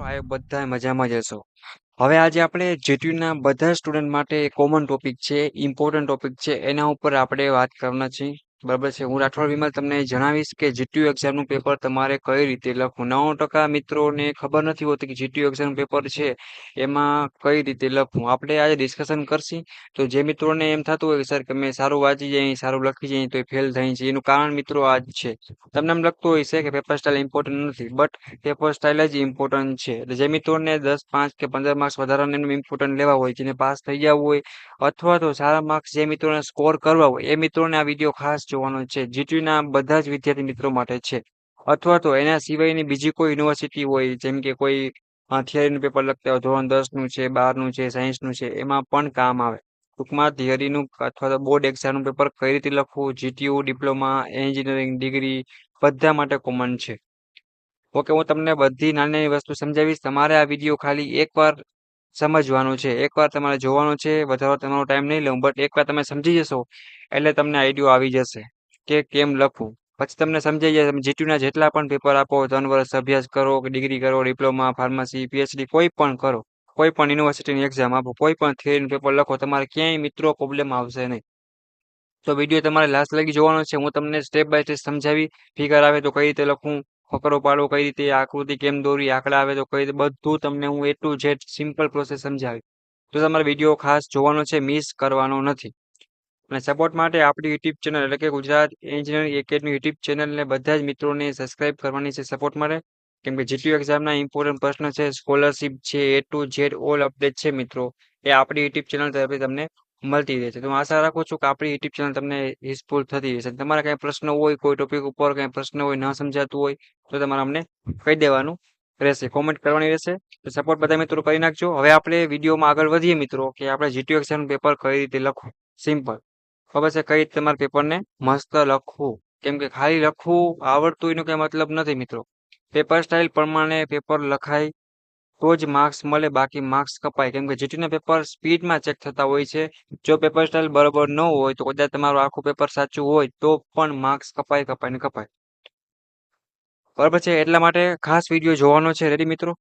આ બધા મજામાં જ હશો. હવે આજે આપણે જીટીયુના બધા સ્ટુડન્ટ માટે કોમન ટોપિક છે, ઇમ્પોર્ટન્ટ ટોપિક છે, એના ઉપર આપણે વાત કરવાના છીએ. બરાબર છે. હું રાઠોડ વિમલ તમને જણાવીશ કે જીટીયુ એક્ઝામનું પેપર તમારે કઈ રીતે લખવું. 90% મિત્રોને ખબર નથી હોતી કે જીટીયુ એક્ઝામનું પેપર છે એમાં કઈ રીતે લખવું. આપણે આજે ડિસ્કશન કરશી. તો જે મિત્રોને એમ થતું હોય કે સર કે મેં સારું વાંચી જાય, સારું લખી જાય તો એ ફેલ થાય છે, એનું કારણ મિત્રો આ જ છે. તમને એમ લખતું હોય છે કે પેપર સ્ટાઇલ ઇમ્પોર્ટન્ટ નથી, બટ પેપર સ્ટાઇલ જ ઇમ્પોર્ટન્ટ છે. એટલે જે મિત્રોને 10, 5 કે 15 માર્ક્સ વધારાના એનું ઇમ્પોર્ટન્ટ લેવા હોય, જેને પાસ થઈ જવું હોય અથવા તો સારા માર્ક્સ જે મિત્રોને સ્કોર કરવા હોય એ મિત્રોને આ વિડીયો ખાસ જોવાનો છે. જીટીયુના બધા જ વિદ્યાર્થી મિત્રો માટે છે. અથવા તો એના સિવાયની બીજી કોઈ યુનિવર્સિટી હોય, જેમ કે કોઈ થિયરીનું પેપર લખતા હોય, ધોરણ 10 નું છે, 12 નું છે, સાયન્સનું છે, એમાં પણ કામ આવે. ટૂંકમાં થિયરીનું અથવા તો બોર્ડ એક્ઝામનું પેપર કઈ રીતે લખવું, જીટીયુ, ડિપ્લોમા, એન્જિનિયરિંગ, ડિગ્રી બધા માટે કોમન છે. ઓકે, હું તમને બધી નાની નાની વસ્તુ સમજાવીશ. તમારે આ વિડીયો ખાલી એકવાર સમજવાનો છે, એકવાર તમારે જોવાનો છે. વધારે તમારો ટાઈમ નહીં લઉં, બટ એકવાર તમે સમજી જશો એટલે તમને આઈડિયો આવી જશે કે કેમ લખવું. પછી તમને સમજાઈ જાય. તમે જીટીયુના જેટલા પણ પેપર આપો, 3 વર્ષ અભ્યાસ કરો કે ડિગ્રી કરો, ડિપ્લોમા, ફાર્મસી, પીએચડી કોઈ પણ કરો, કોઈ પણ યુનિવર્સિટીની એક્ઝામ આપો, કોઈ પણ થિયરીનું પેપર લખો, તમારે ક્યાંય મિત્રો પ્રોબ્લેમ આવશે નહીં. તો વિડીયો તમારે લાસ્ટ લગી જોવાનો છે. હું તમને સ્ટેપ બાય સ્ટેપ સમજાવી. ફિગર આવે તો કઈ રીતે લખવું, ફકરો પાડો કઈ રીતે, આકૃતિ કેમ દોરવી, આંકડા આવે તો કઈ રીતે, બધું તમને હું A to Z simple process સમજાવી. તો તમારે વિડીયો ખાસ જોવાનો છે, મિસ કરવાનો નથી. અને સપોર્ટ માટે આપણી યુટ્યુબ ચેનલ એટલે કે ગુજરાત એન્જિનિયરિંગ એકેડમી યુટ્યુબ ચેનલને બધા જ મિત્રોને સબસ્ક્રાઇબ કરવાની છે સપોર્ટ માટે. કેમ કે જીટીયુ એક્ઝામના ઇમ્પોર્ટન્ટ પ્રશ્ન છે, સ્કોલરશિપ છે, A to Z all update છે મિત્રો, એ આપણી યુટ્યુબ ચેનલ તરફથી તમને મળતી રહે છે. તો હું આશા રાખું છું કે આપણી યુટ્યુબ ચેનલ તમને યુઝફુલ થતી રહેશે. તમારા કઈ પ્રશ્ન હોય, કોઈ ટોપિક ઉપર કઈ પ્રશ્ન હોય, ન સમજાતું હોય તો તમારે અમને કહી દેવાનું રહેશે, કોમેન્ટ કરવાની રહેશે. તો સપોર્ટ બધા મિત્રો કરી નાખજો. હવે આપણે વિડીયોમાં આગળ વધીએ મિત્રો, કે આપણે જીટીયુ એક્ઝામનું પેપર કઈ રીતે લખવું. સિમ્પલ ખબર છે કઈ રીતે તમારા પેપરને મસ્ત લખવું. કેમ કે ખાલી લખવું આવડતું એનો કઈ મતલબ નથી મિત્રો. પેપર સ્ટાઇલ પ્રમાણે પેપર લખાય તો જ માર્ક્સ મળે, બાકી માર્ક્સ કપાય. કેમ કે જીટીયુના પેપર સ્પીડમાં ચેક થતા હોય છે. જો પેપર સ્ટાઇલ બરોબર ન હોય તો કદાચ તમારું આખું પેપર સાચું હોય તો પણ માર્ક્સ કપાય કપાય ને કપાય. બરાબર છે. એટલા માટે ખાસ વિડીયો જોવાનો છે. રેડી મિત્રો?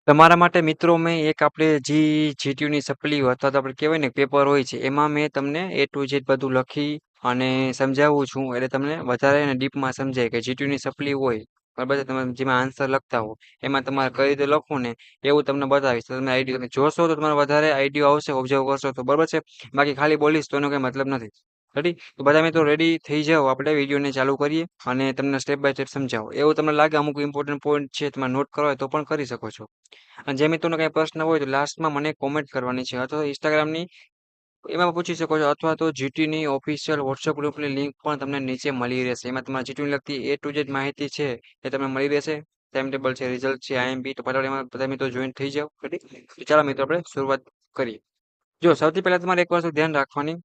તમારા માટે મિત્રો મેં એક આપણે જીટીયુની સપ્લી અથવા તો આપણે કહેવાય ને પેપર હોય છે, એમાં મેં તમને A to Z બધું લખી અને સમજાવું છું. એટલે તમને વધારે ને ડીપમાં સમજાય કે જીટીયુની સપ્લી હોય, બરાબર છે, તમે જેમાં આન્સર લખતા હો એમાં તમારે કઈ રીતે લખવું ને એવું તમને બતાવીશ. તો તમે આઈડિયો તમે જોશો તો તમારે વધારે આઈડિયો આવશે, ઓબ્ઝર્વ કરશો તો. બરાબર છે. બાકી ખાલી બોલીશ તો એનો કઈ મતલબ નથી. રેડી? તો બધા મિત્રો રેડી થઈ જાઓ, આપણે વિડીયોને ચાલુ કરીએ અને તમને સ્ટેપ બાય સ્ટેપ સમજાવો. એવું તમને લાગે અમુક ઇમ્પોર્ટન્ટ પોઈન્ટ છે તમારે નોટ કરવા હોય તો પણ કરી શકો છો. અને જે મિત્રોને કઈ પ્રશ્ન હોય તો લાસ્ટમાં મને કોમેન્ટ કરવાની છે, અથવા ઇન્સ્ટાગ્રામની એમાં પૂછી શકો છો, અથવા તો જીટીની ઓફિશિયલ વોટ્સએપ ગ્રુપની લિંક પણ તમને નીચે મળી રહેશે. એમાં તમારે જીટીની લગતી A to Z માહિતી છે એ તમને મળી રહેશે. ટાઈમ ટેબલ છે, રિઝલ્ટ છે, આઈએમપી. તો ફટાફટ એમાં બધા મિત્રો જોઈન થઈ જાઓ. રેડી? તો ચાલો મિત્રો આપણે શરૂઆત કરીએ. જો સૌથી પહેલા તમારે એક વસ્તુ ધ્યાન રાખવાની,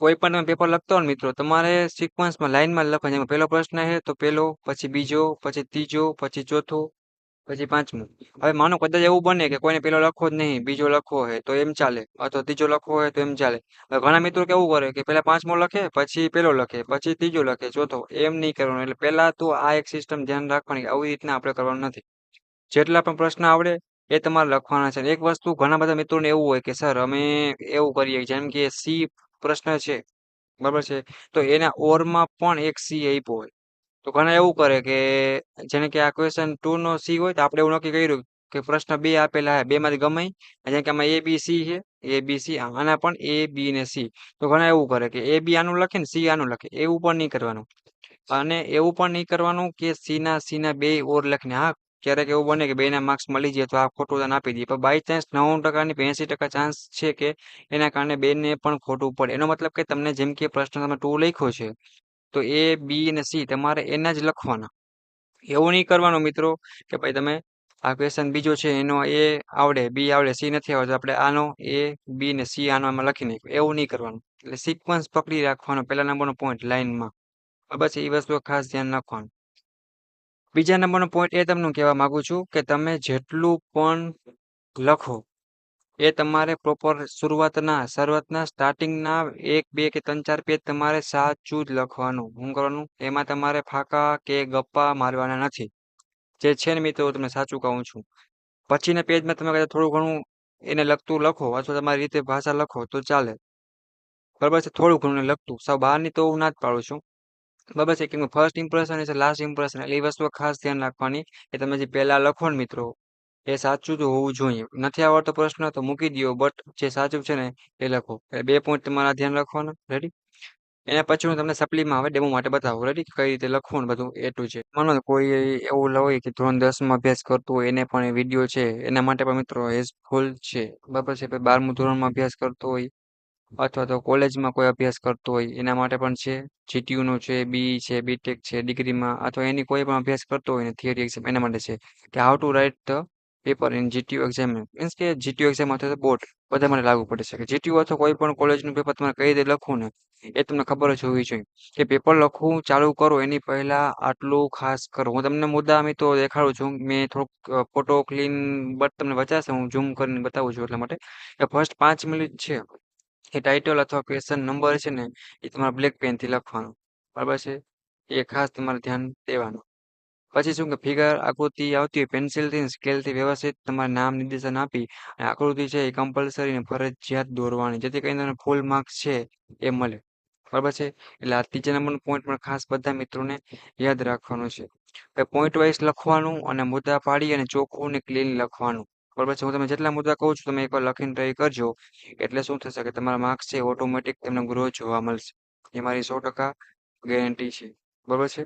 કોઈ પણ તમે પેપર લખતા હો ને મિત્રો, તમારે સિક્વન્સમાં લાઈનમાં લખવાનું. જેમાં પહેલો પ્રશ્ન છે તો પહેલો, પછી બીજો, પછી ત્રીજો, પછી ચોથો, પછી પાંચમું. હવે માનો કદાચ એવું બને કે કોઈને પેલો લખવો જ નહીં, બીજો લખવો હોય તો એમ ચાલે, અથવા ત્રીજો લખવો હોય તો એમ ચાલે. હવે ઘણા મિત્રો કેવું કરે કે પેલા પાંચમો લખે, પછી પેલો લખે, પછી ત્રીજો લખે, ચોથો. એમ નહીં કરવાનું. એટલે પહેલા તો આ એક સિસ્ટમ ધ્યાન રાખવાની, આવી રીતના આપણે કરવાનું નથી. જેટલા પણ પ્રશ્ન આવડે એ તમારે લખવાના છે. એક વસ્તુ ઘણા બધા મિત્રોને એવું હોય કે સર અમે એવું કરીએ, જેમ કે સી પ્રશ્ન છે, બરાબર છે, તો એના ઓરમાં પણ એક સી આપ્યો હોય. તો ઘણા એવું કરે કે જેને કે આ ક્વેશ્ચન 2 નો સી હોય તો આપણે એવું નક્કી કર્યું કે પ્રશ્ન 2 આપેલા છે, 2 માંથી ગમે. જેમ કે આમાં A B C છે, A B C, આના પણ A B ને C. તો ઘણા એવું કરે કે A B આનું લખે ને C આનું લખે. એવું પણ નહીં કરવાનું. અને એવું પણ નહીં કરવાનું કે C ના બે ઓર લખીને. હા, ક્યારેક એવું બને કે 2 ના માર્ક્સ મળી જાય તો આ ખોટું દાન આપી દઈએ, પણ બાય ચાન્સ 90% ની 82% ચાન્સ છે કે એના કારણે 2 ને પણ ખોટું પડે. એનો મતલબ કે તમને જેમ કે પ્રશ્ન તમે 2 લખ્યો છે તો A B અને C તમારે એના જ લખવાના. એવું નહીં કરવાનું મિત્રો કે ભાઈ તમે આ ક્વેશ્ચન બીજો છે એનો A આવડે, B આવડે, C નથી આવડતો, આપણે આનો A B ને C આનો આમાં લખી નાખ્યો. એવું નહીં કરવાનું. એટલે સિક્વન્સ પકડી રાખવાનો, પહેલા નંબરનો પોઈન્ટ લાઈનમાં. બસ એ વસ્તુ ખાસ ધ્યાન રાખવાનું. બીજા નંબરનો પોઈન્ટ એ તમને કહેવા માંગુ છું કે તમે જેટલું પણ લખો એ તમારે પ્રોપર શરૂઆતના સ્ટાર્ટિંગના 1, 2 કે 3, 4 પેજ તમારે સાચું જ લખવાનું. શું કરવાનું? એમાં તમારે ફાકા કે ગપ્પા મારવાના નથી. જે છે ને મિત્રો હું તમને સાચું કહું છું. પછીના પેજમાં તમે કદાચ થોડું ઘણું એને લગતું લખો અથવા તમારી રીતે ભાષા લખો તો ચાલે. બરાબર છે? થોડું ઘણું એને લગતું. સાવ બહારની તો હું ના જ પાડું છું. બરાબર છે? કેમ કે first impression is last impression. એટલે એ વસ્તુ ખાસ ધ્યાન રાખવાની કે તમે જે પહેલા લખો ને મિત્રો એ સાચું તો હોવું જોઈએ. નથી આવડતો પ્રશ્ન તો મૂકી દ્યો બટ જે સાચું છે ને એ લખો. એટલે 2 પોઈન્ટ તમારા ધ્યાન રાખવાના. રેડી? એના પછી હું તમને સપ્લીમાં હવે ડેમો માટે બતાવું. રેડી? કઈ રીતે લખવું ને બધું એ ટુ ઝેડ. માનો કે કોઈ એવું હોય કે ધોરણ 10 માં અભ્યાસ કરતું હોય એને પણ એ વિડીયો છે એના માટે પણ મિત્રો હેલ્પફુલ છે. બરાબર છે? 12મું ધોરણમાં અભ્યાસ કરતો હોય અથવા તો કોલેજમાં કોઈ અભ્યાસ કરતો હોય એના માટે પણ છે. જીટીયુ નું છે, બીઈ છે, બીટેક છે, ડિગ્રીમાં અથવા એની કોઈ પણ અભ્યાસ કરતો હોય ને થિયરી એક્ઝામ એના માટે છે કે how to write the paper in GTU exam means કે જીટીયુ એક્ઝામ અથવા તો બોર્ડ બધા માટે લાગુ પડે છે કે જીટીયુ અથવા કોઈ પણ કોલેજનું પેપર તમારે કઈ રીતે લખવું ને એ તમને ખબર જ હોવી જોઈએ કે પેપર લખવું ચાલુ કરો એની પહેલા આટલું ખાસ કરો. હું તમને મુદ્દા તો દેખાડું છું. મેં થોડોક ફોટો ક્લીન બટ તમને બચાશે હું ઝૂમ કરીને બતાવું છું એટલા માટે કે ફર્સ્ટ 5 મિનિટ છે એ ટાઇટલ અથવા ક્વેશ્ચન નંબર છે ને એ તમારે બ્લેક પેન થી લખવાનું. બરાબર છે? એ ખાસ તમારે ધ્યાન દેવાનું. પછી શું કે ફિગર આકૃતિ આવતી હોય પેન્સિલથી ને સ્કેલથી વ્યવસ્થિત તમારે નામ નિર્દેશન આપી અને આકૃતિ છે એ કમ્પલસરી ને ફરજિયાત દોરવાની જેથી કરીને તમને ફૂલ માર્ક્સ છે એ મળે. બરાબર છે? એટલે આ ત્રીજા નંબરનું પોઈન્ટ પણ ખાસ બધા મિત્રોને યાદ રાખવાનું છે. પોઈન્ટ વાઇઝ લખવાનું અને મુદ્દા પાડી અને ચોખ્ખું ને ક્લીન લખવાનું. બરાબર છે? હું તમને જેટલા મુદ્દા કહું છું તમે એકવાર લખીને ટ્રાય કરજો. એટલે શું થશે કે તમારા માર્ક્સ છે ઓટોમેટિક તમને ગ્રોથ જોવા મળશે. એ મારી 100% ગેરંટી છે. બરાબર છે?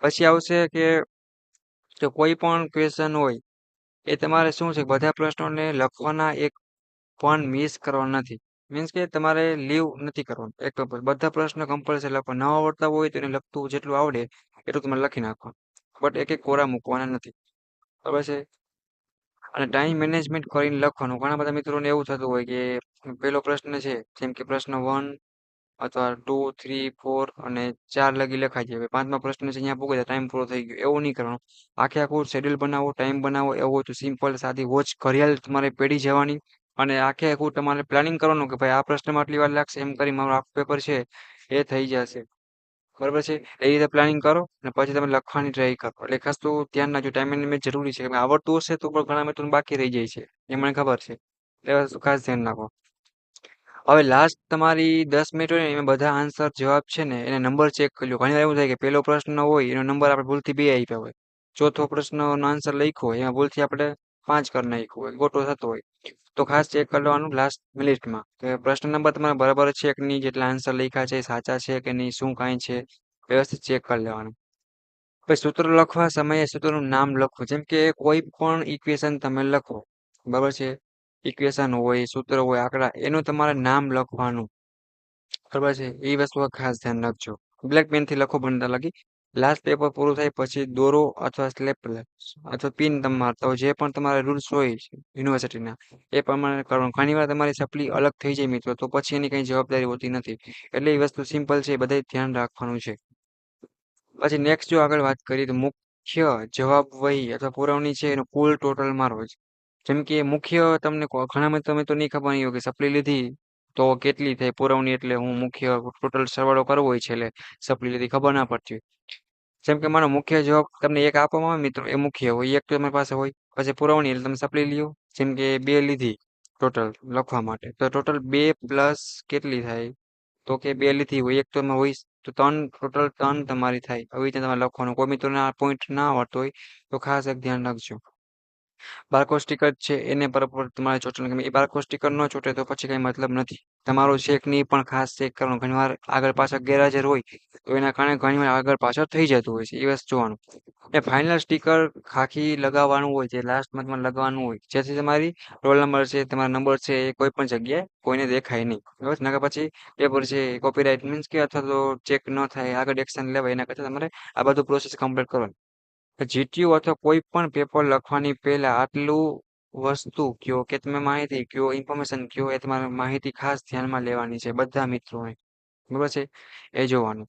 પછી આવશે કે જો કોઈ પણ ક્વેશ્ચન હોય એ તમારે શું છે બધા પ્રશ્નોને લખવાના એક પણ મિસ કરવાના નથી. મીન્સ કે તમારે લીવ નથી કરવાનું. એક બધા પ્રશ્ન કમ્પલસરી લખવા ન આવડતા હોય તો એને લખતું જેટલું આવડે એટલું તમારે લખી નાખવાનું. બટ એક એક કોરા મૂકવાના નથી. બરાબર છે? અને ટાઈમ મેનેજમેન્ટ કરીને લખવાનું. ઘણા બધા મિત્રોને એવું થતું હોય કે પેલો પ્રશ્ન છે જેમ કે પ્રશ્ન 1 અથવા 2, 3, 4 અને 4 લગી લખાઈ જાય. હવે પાંચમા પ્રશ્ન છે અહીંયા પૂગી જાય ટાઈમ પૂરો થઈ ગયો. એવું નહીં કરવાનું. આખે આખું શેડ્યુલ બનાવો, ટાઈમ બનાવો એવું હોય તો સિમ્પલ સાદી વોચ ઘડિયાળ તમારે પેઢી જવાની અને આખે આખું તમારે પ્લાનિંગ કરવાનું કે ભાઈ આ પ્રશ્નમાં આટલી વાર લાગશે એમ કરી મારું આખું પેપર છે એ થઈ જશે. બરાબર છે? એ રીતે પ્લાનિંગ કરો અને પછી તમે લખવાની ટ્રાય કરો. એટલે ખાસ તો ધ્યાન રાખજો ટાઈમ મેનેજમેન્ટ જરૂરી છે. આવડતું હશે તો પણ ઘણા મિત્રોને બાકી રહી જાય છે. એ મને ખબર છે. એટલે વસ્તુ ખાસ ધ્યાન રાખો. હવે લાસ્ટ તમારી 10 મિનિટ હોય ને એમાં બધા આન્સર જવાબ છે ને એને નંબર ચેક કરી લો. ઘણીવાર એવું થાય કે પહેલો પ્રશ્ન હોય એનો નંબર આપણે ભૂલથી 2 આપ્યા હોય. ચોથો પ્રશ્નનો આન્સર લખ્યો હોય એમાં ભૂલથી આપણે 5 કરી નાખ્યો હોય ખોટો થતો હોય. તો ખાસ ચેક કરી લેવાનું લાસ્ટ મિનિટમાં કે પ્રશ્ન નંબર તમારા બરાબર છે કે નહીં, જેટલા આન્સર લખ્યા છે એ સાચા છે કે નહીં, શું કાંઈ છે વ્યવસ્થિત ચેક કરી લેવાનું. પછી સૂત્ર લખવા સમયે સૂત્રનું નામ લખો. જેમ કે કોઈ પણ ઇક્વેશન તમે લખો. બરાબર છે? ઇક્વેશન હોય, સૂત્ર હોય, આંકડા એનું તમારે નામ લખવાનું. બરાબર છે? એ વસ્તુ ખાસ ધ્યાન રાખજો. બ્લેક પેન થી લખો બનતા લગી. લાસ્ટ પેપર પૂરું થાય પછી દોરો અથવા સ્લેપ અથવા પિન તમે મારતા હોય જે પણ તમારા રૂલ્સ હોય યુનિવર્સિટીના એ પ્રમાણે કરવાનું. ઘણીવાર તમારી સપ્લી અલગ થઈ જાય મિત્રો તો પછી એની કઈ જવાબદારી હોતી નથી. એટલે એ વસ્તુ સિમ્પલ છે એ બધાય ધ્યાન રાખવાનું છે. પછી નેક્સ્ટ જો આગળ વાત કરીએ તો મુખ્ય જવાબ વહી અથવા પુરવણી છે એનો કુલ ટોટલ મારો છે. જેમ કે મુખ્ય તમને ઘણા તમે તો નહીં ખબર નહીં હોય કે સપ્લી લીધી તો કેટલી થાય પુરવણી એટલે હું મુખ્ય ટોટલ સરવાળો કરવો હોય છે એટલે સપ્લી લીધી ખબર ના પડતી હોય. જેમ કે મારો મુખ્ય જવાબ તમને એક આપવામાં આવે મિત્રો એ મુખ્ય હોય એક તો તમારી પાસે હોય પછી પુરવણી એટલે તમે સપ્લી લ્યો જેમ કે 2 લીધી ટોટલ લખવા માટે તો ટોટલ 2 પ્લસ કેટલી થાય તો કે 2 લીધી હોય એક તો એમાં હોય તો 3 ટોટલ 3 તમારી થાય. આવી રીતે તમારે લખવાનું. કોઈ મિત્રોને આ પોઈન્ટ ના આવડતો હોય તો ખાસ એક ધ્યાન રાખજો. બારકોડ સ્ટીકર છે એને બરાબર તમારે ચોટવાનું એ બારકોડ સ્ટીકર ન ચોટે તો પછી કઈ મતલબ નથી. તમારો ચેક નહીં પણ ખાસ ચેક કરવાનું. ઘણીવાર આગળ પાછળ ગેરહાજર હોય તો એના કારણે ઘણીવાર આગળ પાછળ થઈ જતું હોય છે. એ વસ્તુ જોવાનું. એ ફાઇનલ સ્ટીકર ખાખી લગાવવાનું હોય છે લાસ્ટમાં તમારે લગાવવાનું હોય જેથી તમારી રોલ નંબર છે તમારા નંબર છે એ કોઈ પણ જગ્યાએ કોઈને દેખાય નહીં. બરાબર નકર પછી પેપર છે કોપીરાઇટ મીન્સ કે અથવા તો ચેક ન થાય આગળ એક્શન લેવાય એના કરતાં તમારે આ બધું પ્રોસેસ કમ્પ્લીટ કરવાનું. જીટીયુ અથવા કોઈ પણ પેપર લખવાની પહેલા આટલું વસ્તુ કયો કે તમે માહિતી કયો ઇન્ફોર્મેશન કયો એ તમારે માહિતી ખાસ ધ્યાનમાં લેવાની છે બધા મિત્રોને. બરાબર છે? એ જોવાનું.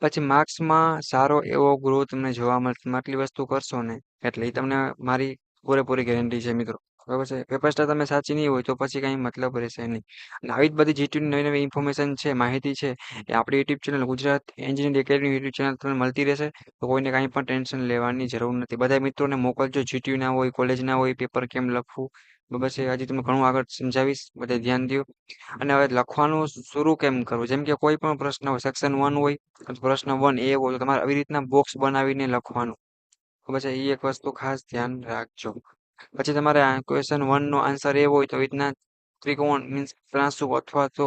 પછી માર્ક્સમાં સારો એવો ગ્રોથ તમને જોવા મળશે. તમે આટલી વસ્તુ કરશો ને એટલે એ તમને મારી પૂરેપૂરી ગેરંટી છે મિત્રો. બરાબર છે. પેપર સ્ટાર તમે સાચી નહીં હોય તો પછી કઈ મતલબ રહેશે નહીં. અને આવી જ બધી જીટીયુની નવી નવી ઇન્ફોર્મેશન છે, માહિતી છે, એ આપણી YouTube channel Gujarat engineering academy YouTube channel તમને મળતી રહેશે. તો કોઈને કાંઈ પણ ટેન્શન લેવાની જરૂર નથી. બધા મિત્રોને મોકલજો, જીટીયુ ના હોય, કોલેજ ના હોય, પેપર કેમ લખવું. બરાબર છે. હજી તમને ઘણું આગળ સમજાવીશ, બધે ધ્યાન દો. અને હવે લખવાનું શરૂ કેમ કરવું, જેમ કે કોઈ પણ પ્રશ્ન હોય, સેક્શન 1 હોય, અથવા પ્રશ્ન 1A હોય, તો તમારે આવી રીતના બોક્સ બનાવીને લખવાનું. બરાબર છે. એ એક વસ્તુ ખાસ ધ્યાન રાખજો. પછી તમારે ક્વેશ્ચન 1 નો આન્સર એ હોય તો એ રીતના ત્રિકોણ મીન્સ ત્રાંસુ અથવા તો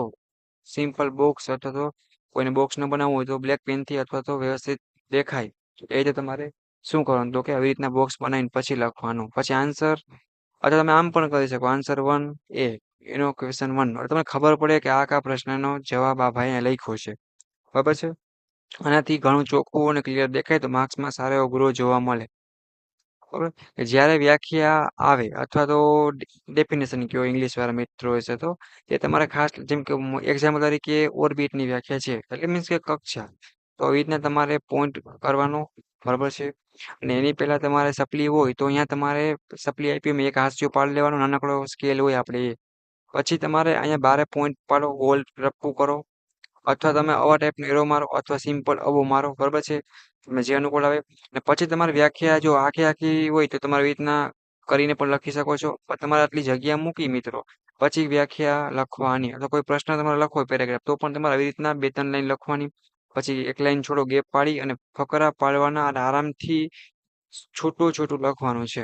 સિમ્પલ બોક્સ અથવા તો કોઈને બોક્સ ન બનાવવું હોય તો બ્લેક પેનથી અથવા તો વ્યવસ્થિત દેખાય એ રીતે તમારે શું કરવાનું, તો કે આવી રીતના બોક્સ બનાવીને પછી લખવાનું. પછી આન્સર અથવા તમે આમ પણ કરી શકો, આન્સર 1A એનો ક્વેશ્ચન 1 નો તમને ખબર પડે કે આ પ્રશ્નનો જવાબ આ ભાઈએ લખ્યો છે. બરાબર છે. આનાથી ઘણું ચોખ્ખું અને ક્લિયર દેખાય તો માર્ક્સમાં સારો એવો ગ્રો જોવા મળે. બરોબર. કે જ્યારે વ્યાખ્યા આવે અથવા તો ડેફિનેશન કયો ઇંગ્લિશ વાળા મિત્રો હશે તો તે તમારે ખાસ, જેમ કે એક્ઝામ્પલ તરીકે ઓર્બિટની વ્યાખ્યા છે એટલે મીન્સ કે કક્ષા, તો આવી રીતના તમારે પોઈન્ટ કરવાનો. બરાબર છે. અને એની પહેલા તમારે સપ્લી હોય તો અહીંયા તમારે સપ્લી આપી એક હાસ્યો પાડી લેવાનો, નાનકડો સ્કેલ હોય આપણે એ. પછી તમારે અહીંયા બારે પોઈન્ટ પાડો, ગોલ રપ્પુ કરો, અથવા તમે આવા ટાઈપનો એરો મારો અથવા સિમ્પલ આવો મારો. બરાબર છે. તમને જે અનુકૂળ આવે. અને પછી તમારી વ્યાખ્યા જો આખી આખી હોય તો તમારી રીતના કરીને પણ લખી શકો છો. પણ તમારે આટલી જગ્યા મૂકી મિત્રો, પછી વ્યાખ્યા લખવાની. અથવા કોઈ પ્રશ્ન તમારે લખવો હોય પેરેગ્રાફ, તો પણ તમારે આવી રીતના 2-3 લાઈન લખવાની. પછી એક લાઈન છોડો, ગેપ પાડી અને ફકરા પાડવાના અને આરામથી છૂટું છૂટું લખવાનું છે.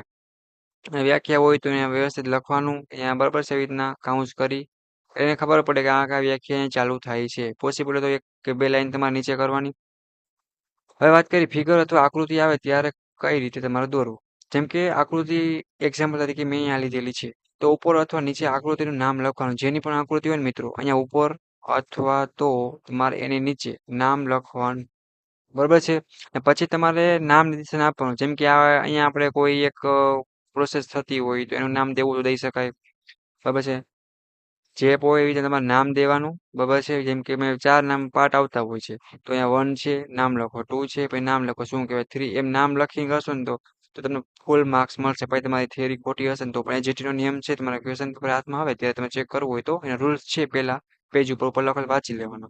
અને વ્યાખ્યા હોય તો અહીંયા વ્યવસ્થિત લખવાનું. અહીંયા બરાબર છે, એવી રીતના કાઉન્સ કરી એને ખબર પડે કે આ વ્યાખ્યા અહીં ચાલુ થાય છે. પોસિબલ હોય તો 1 કે 2 લાઈન તમારે નીચે કરવાની. હવે વાત કરી ફિગર અથવા આકૃતિ આવે ત્યારે કઈ રીતે તમારે દોરવું. જેમ કે આકૃતિ એક્ઝામ્પલ તરીકે મેં અહીંયા લીધેલી છે, તો ઉપર અથવા નીચે આકૃતિનું નામ લખવાનું. જેની પણ આકૃતિ હોય ને મિત્રો, અહીંયા ઉપર અથવા તો તમારે એની નીચે નામ લખવાનું. બરોબર છે. અને પછી તમારે નામ નિર્દેશન આપવાનું. જેમ કે અહીંયા આપણે કોઈ એક પ્રોસેસ થતી હોય તો એનું નામ દેવું તો દઈ શકાય. બરાબર છે. જે હોય એવી રીતે તમારે નામ દેવાનું. બરાબર છે. જેમ કે મેં 4 નામ પાર્ટ આવતા હોય છે, તો અહીંયા 1 છે નામ લખો, 2 છે પછી નામ લખો, શું કહેવાય 3, એમ નામ લખી કરશો ને તો તમને ફૂલ માર્ક્સ મળશે. પછી તમારી થિયરી ખોટી હશે ને તો પણ એજીટીનો નિયમ છે, તમારા ક્વેશ્ચન પેપર હાથમાં આવે ત્યારે તમે ચેક કરવું હોય તો એના રૂલ્સ છે, પહેલા પેજ ઉપર લખેલ વાંચી લેવાનો.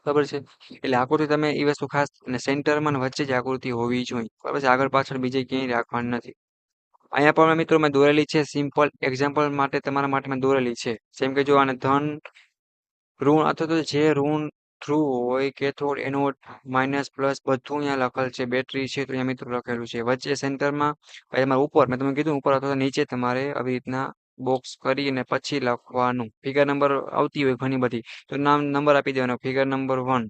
બરાબર છે. એટલે આકૃતિ તમે એ વસ્તુ ખાસ, અને સેન્ટરમાં ને વચ્ચે જ આકૃતિ હોવી જોઈએ. બરાબર છે. આગળ પાછળ બીજે ક્યાંય રાખવાની નથી. અહીંયા પણ મિત્રો મેં દોરેલી છે, સિમ્પલ એક્ઝામ્પલ માટે તમારા માટે મેં દોરેલી છે. જેમ કે જો આને ધન, ઋણ અથવા તો જે ઋણ થ્રુ હોય, કેથોડ, એનોડ, માઇનસ પ્લસ બધું અહીંયા લખેલ છે. બેટરી છે તો અહીંયા મિત્રો લખેલું છે. વચ્ચે સેન્ટરમાં પછી તમારે ઉપર, મેં તમને કીધું ઉપર અથવા તો નીચે તમારે આવી રીતના બોક્સ કરીને પછી લખવાનું. ફિગર નંબર આવતી હોય ઘણી બધી તો નામ નંબર આપી દેવાનો, ફિગર નંબર 1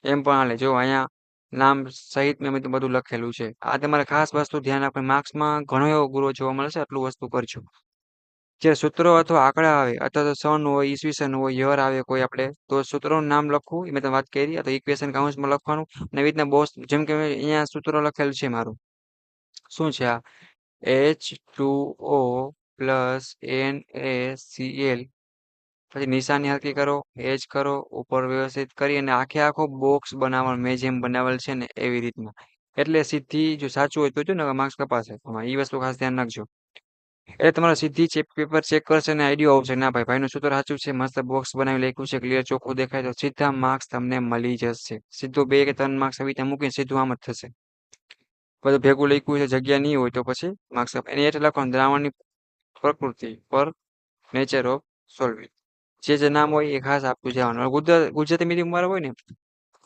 એમ પણ હાલે. જો અહીંયા નામ સહિત મેં બધું લખેલું છે. આ તમારે ખાસ વસ્તુ ધ્યાન રાખવાની. માર્ક્સમાં ઘણો એવો ગુરો જોવા મળશે, આટલું વસ્તુ કરજો. જે સૂત્રો અથવા આંકડા આવે અથવા તો સન હોય, ઈસવીસન હોય, યર આવે કોઈ આપણે, તો સૂત્રોનું નામ લખવું એ મેં તમને વાત કરી. અથવા ઇક્વેશન કાઉન્સમાં લખવાનું. અને એવી રીતના બોસ, જેમ કે અહીંયા સૂત્ર લખેલું છે મારું, શું છે આ H2O પ્લસ NaCl, પછી નિશાની હરકી કરો, એજ કરો, ઉપર વ્યવસ્થિત કરી અને આખો બોક્સ બનાવવાનો. મેં જેમ બનાવેલ છે ને એવી રીતના. એટલે સીધી જો સાચું હોય તો જો ને માર્ક્સ કપાશે. એ વસ્તુ ખાસ ધ્યાન રાખજો. એટલે તમારે સીધી પેપર ચેક કરશે ને આઈડિયા આવશે, ના ભાઈ ભાઈનું સૂત્ર સાચું છે, મસ્ત બોક્સ બનાવી લખ્યું છે, ક્લિયર ચોખ્ખું દેખાય, તો સીધા માર્ક્સ તમને મળી જશે. સીધું 2 કે 3 માર્ક્સ આવી રીતે મૂકીને સીધું આમ જ થશે. બધું ભેગું લખ્યું છે, જગ્યા નહીં હોય તો પછી માર્ક્સ એની એટલે લખવાનું દ્રાવણની પ્રકૃતિ પર નેચર ઓફ સોલ્વેન્ટ. જે નામ હોય એ ખાસ આપતું જવાનું. ગુજરાતી મીડિયમ વાળા હોય ને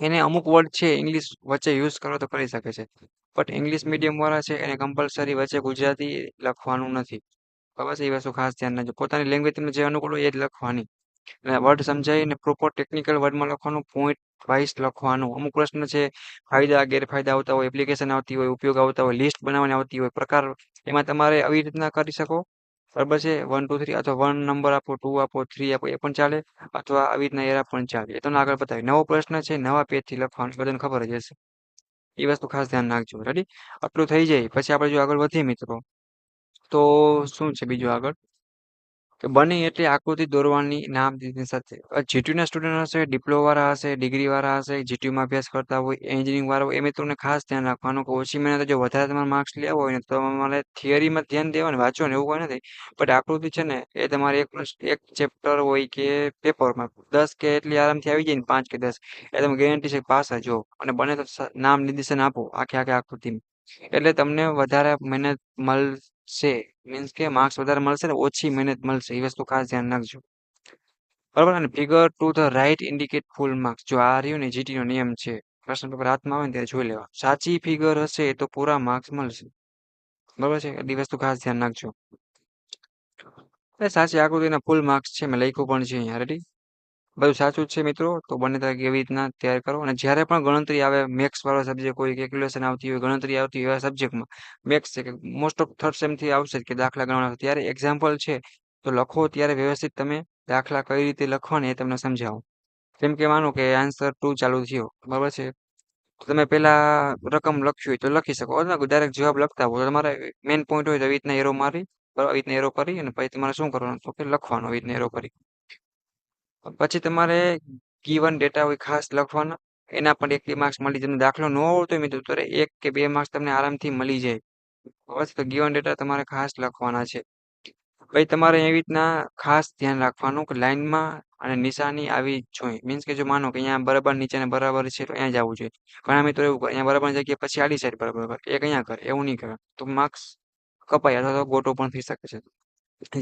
એને અમુક વર્ડ છે ઇંગ્લિશ વચ્ચે યુઝ કરો તો કરી શકે છે, બટ ઇંગ્લિશ મીડિયમ વાળા છે એને કમ્પલસરી વચ્ચે ગુજરાતી લખવાનું નથી. બસ એ વસ્તુ ખાસ ધ્યાન રાખજો. પોતાની લેંગ્વેજ તમને જે અનુકૂળ હોય એ જ લખવાની. અને વર્ડ સમજાવીને પ્રોપર ટેકનિકલ વર્ડમાં લખવાનું, પોઈન્ટ વાઇઝ લખવાનું. અમુક પ્રશ્ન છે ફાયદા ગેરફાયદા આવતા હોય, એપ્લિકેશન આવતી હોય, ઉપયોગ આવતા હોય, લિસ્ટ બનાવવાની આવતી હોય, પ્રકાર, એમાં તમારે આવી રીતના કરી શકો. બરાબર છે. 1 2 3 અથવા 1 નંબર આપો, 2 આપો, 3 આપો એ પણ ચાલે, અથવા આવી રીતના એરા પણ ચાલે. એ તમને આગળ બતાવી. નવો પ્રશ્ન છે, નવા પેજથી લખવાનું, બધાને ખબર જ હશે. એ વસ્તુ ખાસ ધ્યાન રાખજો. રેડી. આટલું થઈ જાય પછી આપણે જો આગળ વધીએ મિત્રો, તો શું છે બીજું આગળ, કે બને એટલી આકૃતિ દોરવાની નામ દીધની સાથે જીટીયુના સ્ટુડન્ટ હશે, ડિપ્લોમા વાળા હશે, ડિગ્રી વાળા હશે, જીટીયુમાં અભ્યાસ કરતા હોય, એન્જિનિયરિંગ વાળા હોય, એ મિત્રોને ખાસ ધ્યાન રાખવાનું કે ઓછી મહેનત જો વધારે તમારે માર્ક્સ લેવા હોય ને તો તમારે થિયરીમાં ધ્યાન દેવાનું વાંચવાનું એવું કોઈ નથી. બટ આકૃતિ છે ને એ તમારે એક ચેપ્ટર હોય કે પેપરમાં 10 કે એટલી આરામથી આવી જાય ને 5 કે 10 એ તમે ગેરંટી છે પાસ જ જો અને બને તો નામ નિર્દેશન આપો આખે આખે આકૃતિમાં એટલે તમને વધારે મહેનત મળશે મીન્સ કે માર્ક્સ વધારે મળશે ને ઓછી મહેનત મળશે એ વસ્તુ ખાસ ધ્યાન રાખજો. બરાબર અને figure to the right indicate full marks જો આ રહ્યું ને જીટી નો નિયમ છે. પ્રશ્ન પેપર હાથમાં આવે ને ત્યારે જોઈ લેવા સાચી ફિગર હશે તો પૂરા માર્ક્સ મળશે. બરાબર છે એ વસ્તુ ખાસ ધ્યાન રાખજો. સાચી આકૃતિના ફૂલ માર્ક્સ છે મેં લખ્યું પણ છે અહીંયા રેડી. બધું સાચું જ છે મિત્રો તો બને ત્યાં એવી રીતના તૈયાર કરો અને જ્યારે પણ ગણતરી આવે મેથ્સ વાળો સબ્જેક્ટ હોય કેલ્ક્યુલેશન આવતી હોય ગણતરી આવતી હોય એવા સબ્જેક્ટમાં મેથ્સ છે કે મોસ્ટ ઓફ થર્ડ સેમથી આવશે કે દાખલા ગણવાના ત્યારે એક્ઝામ્પલ છે તો લખો ત્યારે વ્યવસ્થિત તમે દાખલા કઈ રીતે લખવાને એ તમને સમજાવો. જેમ કે માનો કે આન્સર 2 ચાલુ થયો બરાબર છે તો તમે પેલા રકમ લખ્યું હોય તો લખી શકો અથવા ડાયરેક્ટ જવાબ લખતા હોય તો તમારે મેઇન પોઈન્ટ હોય તો આવી રીતના એરો મારી બરાબર આવી રીતના એરો કરી અને પછી તમારે શું કરવાનું તો કે લખવાનું આવી રીતના એરો કરી પછી તમારે ગીવન ડેટા હોય ખાસ લખવાના એના પણ 1 માર્ક્સ મળી તમને દાખલો ન આવડતો હોય મિત્રો તો 1 કે 2 માર્ક્સ તમને આરામથી મળી જાય. બસ તો ગીવન ડેટા તમારે ખાસ લખવાના છે. ભાઈ તમારે એવી રીતના ખાસ ધ્યાન રાખવાનું કે લાઈનમાં અને નિશાની આવી જ જોઈએ મીન્સ કે જો માનો કે અહીંયા બરાબર નીચે ને બરાબર છે તો અહીંયા જ આવવું જોઈએ. ઘણા મિત્રો એવું કરે અહીંયા બરાબર જગ્યાએ પછી આડી સાઈડ બરાબર એક અહીંયા કરે એવું નહીં કરે તો માર્ક્સ કપાય અથવા તો ગોટો પણ થઈ શકે છે.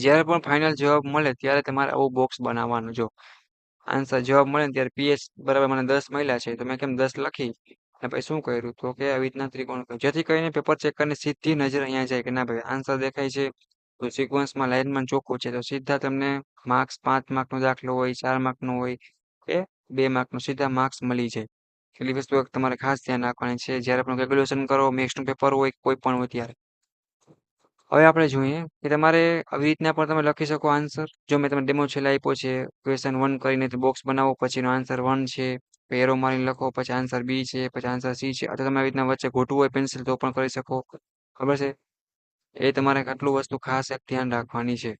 જ્યારે પણ ફાઇનલ જવાબ મળે ત્યારે તમારે આવું બોક્સ બનાવવાનું જો આન્સર જવાબ મળે ને ત્યારે પીએચ બરાબર મને 10 મળ્યા છે તો મેં કેમ 10 લખી અને પછી શું કર્યું તો કે આવી રીતના ત્રિકોણ કર્યું જેથી કરીને પેપર ચેક કરીને સીધી નજર અહીંયા જાય કે ના ભાઈ આન્સર દેખાય છે તો સિક્વન્સમાં લાઈનમાં ચોખ્ખું છે તો સીધા તમને માર્ક્સ 5 માર્કનો દાખલો હોય 4 માર્કનો હોય કે 2 માર્કનો સીધા માર્ક્સ મળી જાય. એટલી વસ્તુ તમારે ખાસ ધ્યાન રાખવાની છે જ્યારે પણ કેલ્ક્યુલેશન કરો મેથ્સનું પેપર હોય કોઈ પણ હોય ત્યારે. હવે આપણે જોઈએ કે તમારે આવી રીતના પણ તમે લખી શકો આન્સર જો મેં તમને ડેમો છેલ્લે આપ્યો છે ક્વેશ્ચન 1 કરીને બોક્સ બનાવો પછીનો આન્સર 1 છે એરો મારીને લખો પછી આન્સર બી છે પછી આન્સર સી છે અથવા તમે આવી રીતના વચ્ચે ગોઠવું હોય પેન્સિલ તો પણ કરી શકો ખબર છે એ તમારે આટલું વસ્તુ ખાસ એક ધ્યાન રાખવાની છે.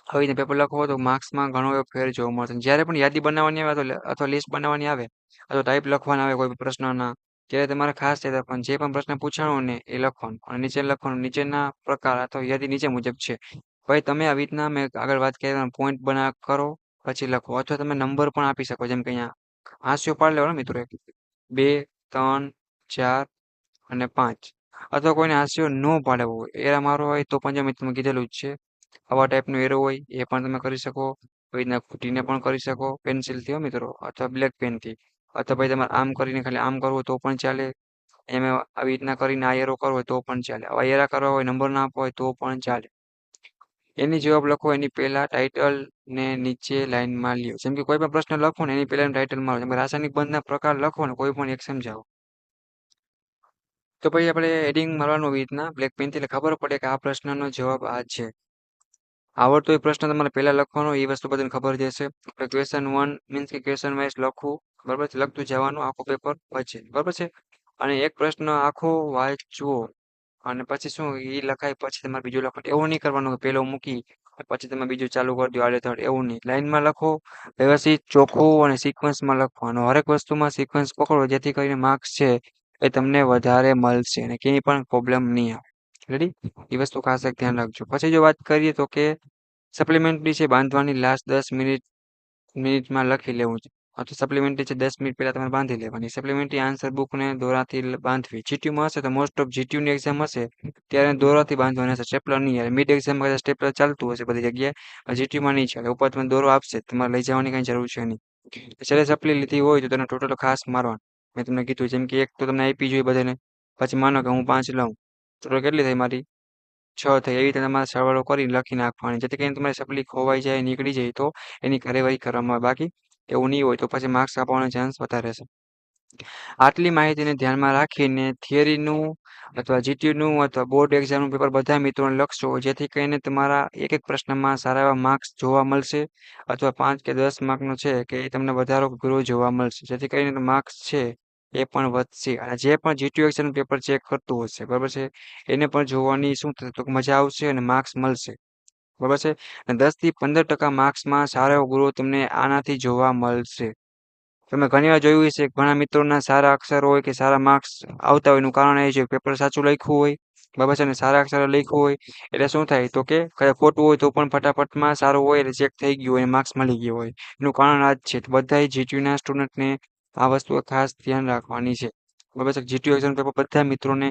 આવી રીતે પેપર લખો તો માર્ક્સમાં ઘણો એવો ફેર જોવા મળશે જ્યારે પણ યાદી બનાવવાની આવે અથવા લિસ્ટ બનાવવાની આવે અથવા ટાઈપ લખવાના આવે કોઈ પ્રશ્નના ત્યારે તમારે ખાસ યાદ રાખવાનું જે પણ પ્રશ્ન પૂછાણો ને એ લખવાનું અને નીચે લખવાનું નીચેના પ્રકાર અથવા યાદી નીચે મુજબ છે. ભાઈ તમે આવી રીતના મેં આગળ વાત કરી પોઈન્ટ બના કરો પછી લખો અથવા તમે નંબર પણ આપી શકો જેમ કે અહીંયા હાસ્યો પાડી લેવાનો મિત્રો 2 3 4 અને 5 અથવા કોઈને હાસ્યો ન પાડવો હોય એરા મારો હોય તો પણ મેં તમને કીધેલું જ છે આવા ટાઈપનો એરો હોય એ પણ તમે કરી શકો આવી રીતના ખૂટીને પણ કરી શકો પેન્સિલથી હો મિત્રો અથવા બ્લેક પેનથી અથવા ભાઈ તમારે આમ કરીને ખાલી આમ કરવું તો પણ ચાલે એમાં આવી રીતના કરીને આ એરો કરવો હોય તો પણ ચાલે આવા એરા કરવા હોય નંબર ના આપવા હોય તો પણ ચાલે. એની જવાબ લખો એની પહેલા ટાઇટલ ને નીચે લાઈનમાં લ્યો જેમ કે કોઈ પણ પ્રશ્ન લખો ને એની પહેલા ટાઇટલ મારો જેમ કે રાસાયણિક બંધના પ્રકાર લખો ને કોઈ પણ એક સમજાવો તો પછી આપણે હેડિંગ મારવાનું આવી રીતના બ્લેક પેનથી એટલે ખબર પડે કે આ પ્રશ્નનો જવાબ આ છે. આવડતો એ પ્રશ્ન તમારે પહેલા લખવાનો એ વસ્તુ બધાને ખબર જ હશે ક્વેશ્ચન 1 મીન્સ કે ક્વેશ્ચન વાઇઝ લખવું બરાબર છે લખતું જવાનું આખું પેપર પછી બરાબર છે અને એક પ્રશ્ન આખો વાંચવો અને પછી શું એ લખાય પછી તમારે બીજું લખવાનું એવું નહીં કરવાનું કે પેલો મૂકી પછી તમે બીજું ચાલુ કરી દો આડેધડ એવું નહીં લાઈનમાં લખો વ્યવસ્થિત ચોખ્ખું અને સિક્વન્સમાં લખવાનું હરેક વસ્તુમાં સિક્વન્સ પકડો જેથી કરીને માર્ક્સ છે એ તમને વધારે મળશે અને ક્યાંય પણ પ્રોબ્લેમ નહીં આવે રેડી એ વસ્તુ ખાસ એક ધ્યાન રાખજો. પછી જો વાત કરીએ તો કે સપ્લિમેન્ટરી છે બાંધવાની લાસ્ટ 10 મિનિટમાં લખી લેવું છે અથવા સપ્લિમેન્ટરી છે 10 મિનિટ પહેલા તમારે બાંધી લેવાની સપ્લિમેન્ટરી આન્સર બુકને દોરાથી બાંધવી જીટીયુમાં હશે તો મોસ્ટ ઓફ જીટીયુની એક્ઝામ હશે ત્યારે દોરાથી બાંધવાના હશે સ્ટેપલર નહીં આવે મિડ એક્ઝામમાં સ્ટેપલર ચાલતું હશે બધી જગ્યાએ જીટીયુમાં નહીં ચાલે ઉપર તમે દોરો આપશે તમારે લઈ જવાની કઈ જરૂર છે નહીં. છેલ્લે સપ્લી લીધી હોય તો તેને ટોટલ ખાસ મારવાનું મેં તમને કીધું જેમ કે એક તો તમને આપી જોઈએ બધાને પછી માનો કે હું 5 લઉં તો કેટલી થઈ મારી 6 થઈ એવી રીતે તમારે સરવાળો કરી લખી નાખવાની જેથી કરીને તમારી સપ્લી ખોવાઈ જાય નીકળી જાય તો એની કાર્યવાહી કરવામાં આવે બાકી એવું નહીં હોય તો પછી માર્ક્સ આપવાનો ચાન્સ વધારે છે. આટલી માહિતીને ધ્યાનમાં રાખીને થિયરીનું અથવા જીટીયુનું અથવા બોર્ડ એક્ઝામનું પેપર બધા મિત્રોને લખશો જેથી કરીને તમારા એક એક પ્રશ્નમાં સારા એવા માર્ક્સ જોવા મળશે અથવા 5 કે 10 માર્કનો છે કે એ તમને વધારો ગ્રો જોવા મળશે જેથી કરીને માર્ક્સ છે એ પણ વધશે અને જે પણ જીટીયુ એક્ઝામનું પેપર ચેક કરતું હશે બરાબર છે એને પણ જોવાની શું થશે તો મજા આવશે અને માર્ક્સ મળશે બરાબર છે? અને 10 થી 15% માર્ક્સમાં સારો એવો ગ્રોથ તમને આનાથી જોવા મળશે. તમે ઘણીવાર જોયું હશે ઘણા મિત્રોના સારા અક્ષર હોય કે સારા માર્ક્સ આવતા હોય એનું કારણ એ છે પેપર સાચું લખ્યું હોય, બરાબર છે? અને સારા અક્ષરે લખ્યું હોય એટલે શું થાય તો કે કદાચ ખોટું હોય તો પણ ફટાફટમાં સારું હોય એટલે ચેક થઈ ગયું હોય અને માર્ક્સ મળી ગયો હોય. એનું કારણ આ જ છે. તો બધાય જીટીયુના સ્ટુડન્ટને આ વસ્તુઓ ખાસ ધ્યાન રાખવાની છે. બરાબર છે? જીટીયુ એક્ઝામ પેપર બધા મિત્રોને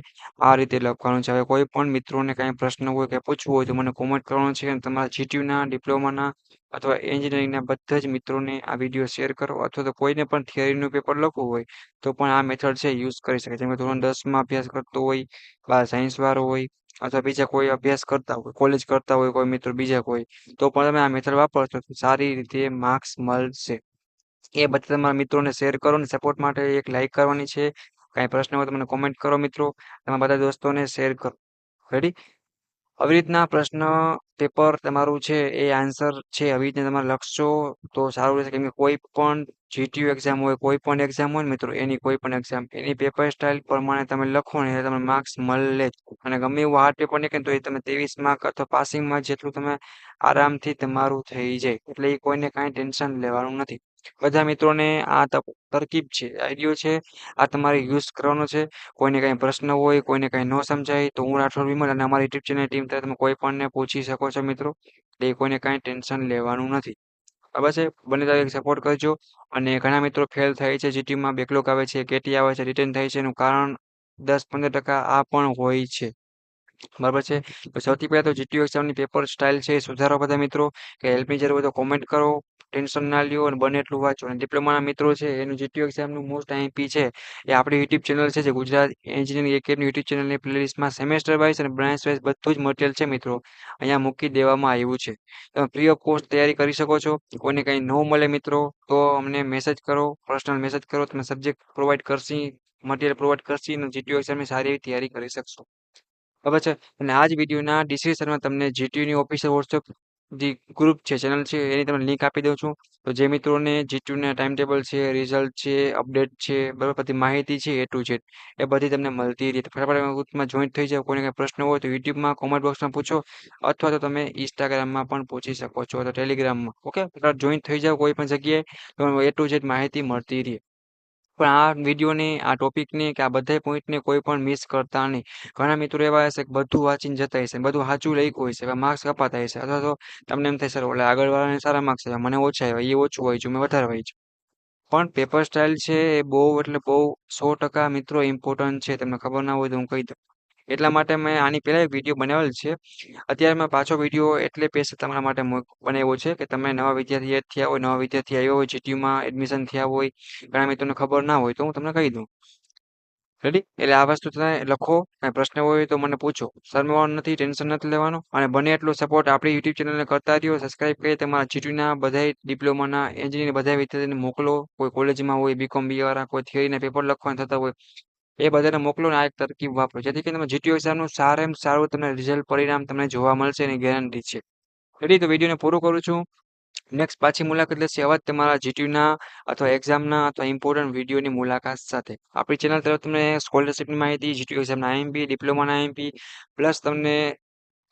આ રીતે લખવાનું છે. હવે કોઈ પણ મિત્રોને કાંઈ પ્રશ્ન હોય કે પૂછવું હોય તો મને કોમેન્ટ કરવાનો છે અને તમારા જીટીયુના, ડિપ્લોમાના અથવા એન્જિનિયરિંગના બધા જ મિત્રોને આ વિડીયો શેર કરો અથવા તો કોઈને પણ થિયરીનું પેપર લખવું હોય તો પણ આ મેથડ છે યુઝ કરી શકે. જેમ કે ધોરણ 10માં અભ્યાસ કરતો હોય, 12 સાયન્સવાળો હોય અથવા બીજા કોઈ અભ્યાસ કરતા હોય, કોલેજ કરતા હોય કોઈ મિત્રો બીજા કોઈ, તો પણ તમે આ મેથડ વાપરશો તો સારી રીતે માર્ક્સ મળશે. એ બધા તમારા મિત્રોને શેર કરો ને સપોર્ટ માટે એક લાઈક કરવાની છે. કાંઈ પ્રશ્ન હોય તો મને કોમેન્ટ કરો મિત્રો. તમારા બધા દોસ્તોને શેર કરો. રેડી? આવી રીતના પ્રશ્ન પેપર તમારું છે એ આન્સર છે આવી રીતના તમારે લખશો તો સારું રહેશે. કેમ કે કોઈ પણ જીટીયુ એક્ઝામ હોય, કોઈ પણ એક્ઝામ હોય ને મિત્રો એની કોઈ પણ એક્ઝામ એની પેપર સ્ટાઇલ પ્રમાણે તમે લખો ને એટલે તમને માર્ક્સ મળે જ. અને ગમે એવું હાર્ડ પેપર નીકળે ને તો એ તમે 23 માર્ક અથવા પાસિંગ માર્ક જેટલું તમે આરામથી તમારું થઈ જાય. એટલે એ કોઈને કાંઈ ટેન્શન લેવાનું નથી. બધા મિત્રોને આ તરકીબ છે, આઈડિયો છે, આ તમારે યુઝ કરવાનો છે. કોઈને કાંઈ પ્રશ્ન હોય, કોઈને કાંઈ ન સમજાય તો હું રાઠોડ વિમલ અને અમારી યુટ્યુબ ચેનલ ટીમ તરફથી તમે કોઈ પણને પૂછી શકો છો મિત્રો. એટલે એ કોઈને કાંઈ ટેન્શન લેવાનું નથી. બરાબર છે? બને ત્યાં સુધી સપોર્ટ કરજો. અને ઘણા મિત્રો ફેલ થાય છે જીટીયુમાં, બેકલોગ આવે છે, કેટી આવે છે, રિટર્ન થાય છે. એનું કારણ 10-15% આ પણ હોય છે. બરાબર છે? તો સૌથી પહેલા તો જીટીયુ એક્ઝામની પેપર સ્ટાઇલ છે એ સુધારો બધા મિત્રો. કે હેલ્પની જરૂર હોય તો કોમેન્ટ કરો. ટેન્શન ના લ્યો અને બને એટલું વાંચો. અને ડિપ્લોમાના મિત્રો છે એનું જીટીયુ એક્ઝામનું મોસ્ટ આઈએમપી છે એ આપણી યુટ્યુબ ચેનલ છે જે ગુજરાત એન્જિનિયરિંગ એકેડમી યુટ્યુબ ચેનલની પ્લેલિસ્ટમાં સેમેસ્ટર વાઇઝ અને બ્રાન્ચ વાઇઝ બધું જ મટીરિયલ છે મિત્રો. અહીંયા મૂકી દેવામાં આવ્યું છે. તમે ફ્રી ઓફ કોસ્ટ તૈયારી કરી શકો છો. કોઈને કંઈ ન મળે મિત્રો તો અમને મેસેજ કરો, પર્સનલ મેસેજ કરો. તમે સબ્જેક્ટ પ્રોવાઈડ કરશી, મટીરિયલ પ્રોવાઈડ કરશી અને જીટીયુ એક્ઝામની સારી એવી તૈયારી કરી શકશો. બરાબર છે? અને આ જ વિડીયોના ડિસ્ક્રિપ્શનમાં તમને જીટીયુની ઓફિશિયલ વોટ્સએપ જે ગ્રુપ છે, ચેનલ છે એની તમને લિંક આપી દઉં છું. તો જે મિત્રોને જીટીયુના ટાઈમ ટેબલ છે, રિઝલ્ટ છે, અપડેટ છે, બરાબર બધી માહિતી છે A to Z એ બધી તમને મળતી રહે. તો ફટાફટ ગ્રુપમાં જોઈન્ટ થઈ જાઓ. કોઈને કાંઈ પ્રશ્ન હોય તો યુટ્યુબમાં કોમેન્ટ બોક્સમાં પૂછો અથવા તો તમે ઇન્સ્ટાગ્રામમાં પણ પૂછી શકો છો અથવા ટેલિગ્રામમાં. ઓકે? ફટાફટ જોઈન્ટ થઈ જાઓ કોઈ પણ જગ્યાએ તો A to Z માહિતી મળતી રહે. પણ આ વિડીયોને, આ ટોપિકને કે આ બધા પોઈન્ટને કોઈ પણ મિસ કરતા નહીં. ઘણા મિત્રો એવા હશે કે બધું વાંચીને જતા હશે, બધું સાચું લખ્યું હશે, માર્ક્સ કપાતા હશે અથવા તો તમને એમ થાય સર ઓલા આગળવાળાને સારા માર્ક્સ આવ્યા, મને ઓછા આવ્યા, એ ઓછું વાંચ્યું, મેં વધારે વાંચ્યું. પણ પેપર સ્ટાઇલ છે એ બહુ એટલે બહુ 100% મિત્રો ઇમ્પોર્ટન્ટ છે. તમને ખબર ના હોય તો હું કહી દઉં. એટલા માટે મેં આની પહેલા એક વિડીયો બનાવેલ છે. અત્યારે મેં પાછો વિડીયો એટલે સ્પેશિયલ તમારા માટે બનાવ્યો છે કે તમે નવા વિદ્યાર્થી એડ થયા હોય, નવા વિદ્યાર્થી આવ્યો હોય, જીટીયુમાં એડમિશન થયા હોય, ઘણા મિત્રોને ખબર ના હોય તો હું તમને કહી દઉં. રેડી? એટલે આ વસ્તુ તમે લખો. કાંઈ પ્રશ્ન હોય તો મને પૂછો. શરમાવાનું નથી, ટેન્શન નથી લેવાનું. અને બને એટલો સપોર્ટ આપણી યુટ્યુબ ચેનલને કરતા રહ્યો. સબસ્ક્રાઇબ કરી તમારા જીટીયુના બધાય ડિપ્લોમાના, એન્જિનિયરિંગ બધા વિદ્યાર્થીને મોકલો. કોઈ કોલેજમાં હોય, બીકોમ બી વાળા, કોઈ થિયરીના પેપર લખવાના થતા હોય એ બધાને મોકલો ને આ એક તરકીબ વાપરો. જેથી કરીને તમે જીટીયુ એક્ઝામનું સારામાં સારું તમને રિઝલ્ટ પરિણામ તમને જોવા મળશે એની ગેરંટી છે. રેડી? તો વિડીયોને પૂરું કરું છું. નેક્સ્ટ પાછી મુલાકાત લેશે આવા જ તમારા જીટીયુના અથવા એક્ઝામના અથવા ઇમ્પોર્ટન્ટ વિડીયોની મુલાકાત સાથે. આપણી ચેનલ તરફ તમને સ્કોલરશિપની માહિતી, જીટીયુ એક્ઝામના આઈએમપી, ડિપ્લોમાના આઈએમપી પ્લસ તમને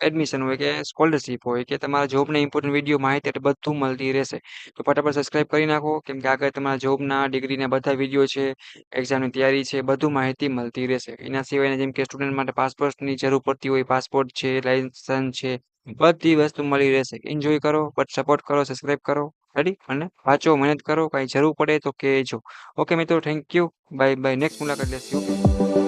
એડમિશન હોય કે સ્કોલરશિપ હોય કે તમારા જોબના ઇમ્પોર્ટન્ટ વિડીયો માહિતી એટલે બધું મળતી રહેશે. તો ફટાફટ સબસ્ક્રાઇબ કરી નાખો. કેમ કે આગળ તમારા જોબના, ડિગ્રીના બધા વિડીયો છે, એક્ઝામની તૈયારી છે, બધું માહિતી મળતી રહેશે. એના સિવાયના જેમ કે સ્ટુડન્ટ માટે પાસપોર્ટની જરૂર પડતી હોય, પાસપોર્ટ છે, લાયસન્સ છે, બધી વસ્તુ મળી રહેશે. એન્જોય કરો, બટ સપોર્ટ કરો, સબસ્ક્રાઇબ કરો. રેડી? અને વાંચો, મહેનત કરો. કાંઈ જરૂર પડે તો કહેજો. ઓકે મિત્રો, thank you. Bye bye. Next મુલાકાત લેશું. ઓકે.